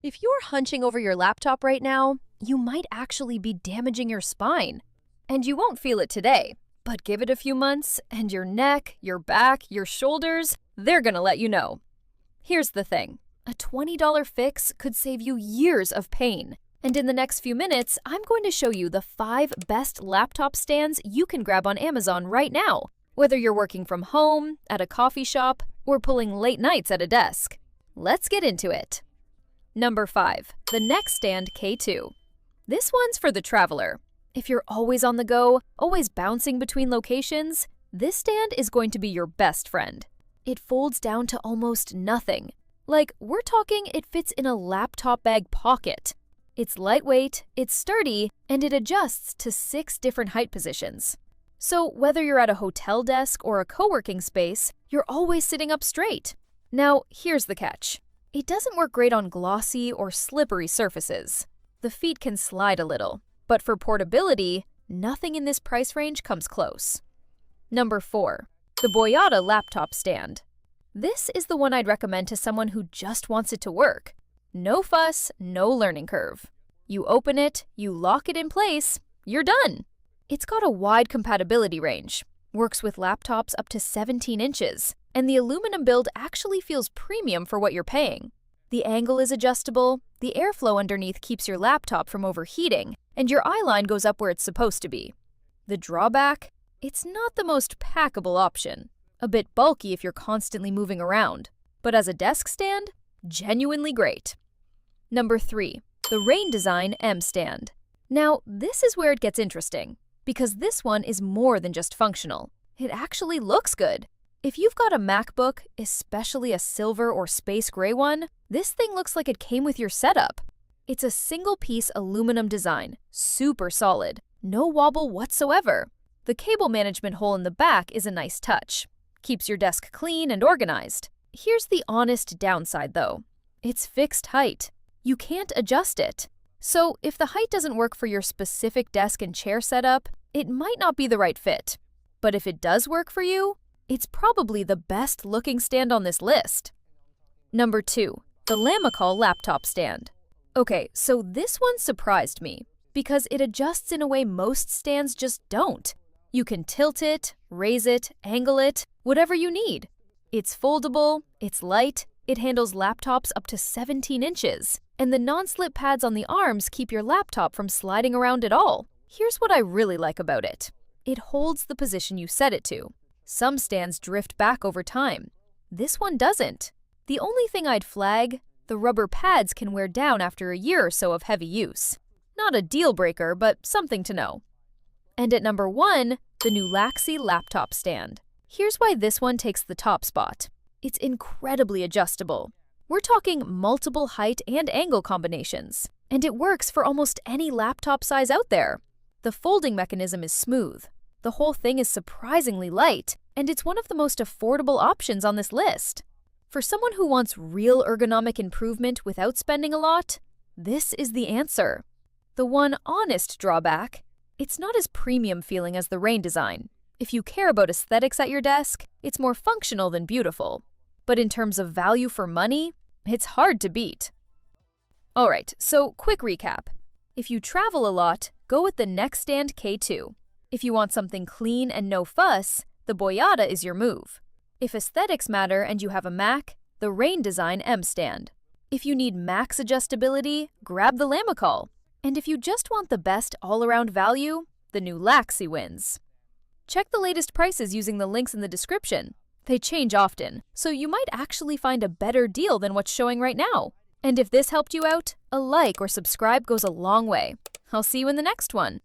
If you're hunching over your laptop right now, you might actually be damaging your spine. And you won't feel it today, but give it a few months and your neck, your back, your shoulders, they're gonna let you know. Here's the thing, a $20 fix could save you years of pain. And in the next few minutes, I'm going to show you the 5 best laptop stands you can grab on Amazon right now, whether you're working from home, at a coffee shop, or pulling late nights at a desk. Let's get into it. Number 5. The NextStand K2. This one's for the traveler. If you're always on the go, always bouncing between locations, this stand is going to be your best friend. It folds down to almost nothing. Like, we're talking it fits in a laptop bag pocket. It's lightweight, it's sturdy, and it adjusts to 6 different height positions. So whether you're at a hotel desk or a co-working space, you're always sitting up straight. Now, here's the catch. It doesn't work great on glossy or slippery surfaces. The feet can slide a little, but for portability, nothing in this price range comes close. Number 4. The Boya laptop stand. This is the one I'd recommend to someone who just wants it to work. No fuss, no learning curve. You open it, you lock it in place, you're done. It's got a wide compatibility range, works with laptops up to 17 inches, and the aluminum build actually feels premium for what you're paying. The angle is adjustable, the airflow underneath keeps your laptop from overheating, and your eye line goes up where it's supposed to be. The drawback? It's not the most packable option. A bit bulky if you're constantly moving around, but as a desk stand, genuinely great. Number 3. The Rain Design Mstand. Now, this is where it gets interesting, because this one is more than just functional. It actually looks good. If you've got a MacBook, especially a silver or space gray one, this thing looks like it came with your setup. It's a single-piece aluminum design, super solid, no wobble whatsoever. The cable management hole in the back is a nice touch. Keeps your desk clean and organized. Here's the honest downside though. It's fixed height. You can't adjust it. So if the height doesn't work for your specific desk and chair setup, it might not be the right fit. But if it does work for you, it's probably the best looking stand on this list. Number 2. The Lamacall laptop stand. Okay, so this one surprised me because it adjusts in a way most stands just don't. You can tilt it, raise it, angle it, whatever you need. It's foldable, it's light, it handles laptops up to 17 inches, and the non-slip pads on the arms keep your laptop from sliding around at all. Here's what I really like about it. It holds the position you set it to. Some stands drift back over time. This one doesn't. The only thing I'd flag, the rubber pads can wear down after a year or so of heavy use. Not a deal breaker, but something to know. And at number 1, the Nulaxy laptop stand. Here's why this one takes the top spot. It's incredibly adjustable. We're talking multiple height and angle combinations, and it works for almost any laptop size out there. The folding mechanism is smooth. The whole thing is surprisingly light, and it's one of the most affordable options on this list. For someone who wants real ergonomic improvement without spending a lot, this is the answer. The one honest drawback, it's not as premium feeling as the Rain Design. If you care about aesthetics at your desk, it's more functional than beautiful. But in terms of value for money, it's hard to beat. Alright, so quick recap. If you travel a lot, go with the NextStand K2. If you want something clean and no fuss, the Boya is your move. If aesthetics matter and you have a Mac, the Rain Design Mstand. If you need max adjustability, grab the Lamacall. And if you just want the best all-around value, the Nulaxy wins. Check the latest prices using the links in the description. They change often, so you might actually find a better deal than what's showing right now. And if this helped you out, a like or subscribe goes a long way. I'll see you in the next one.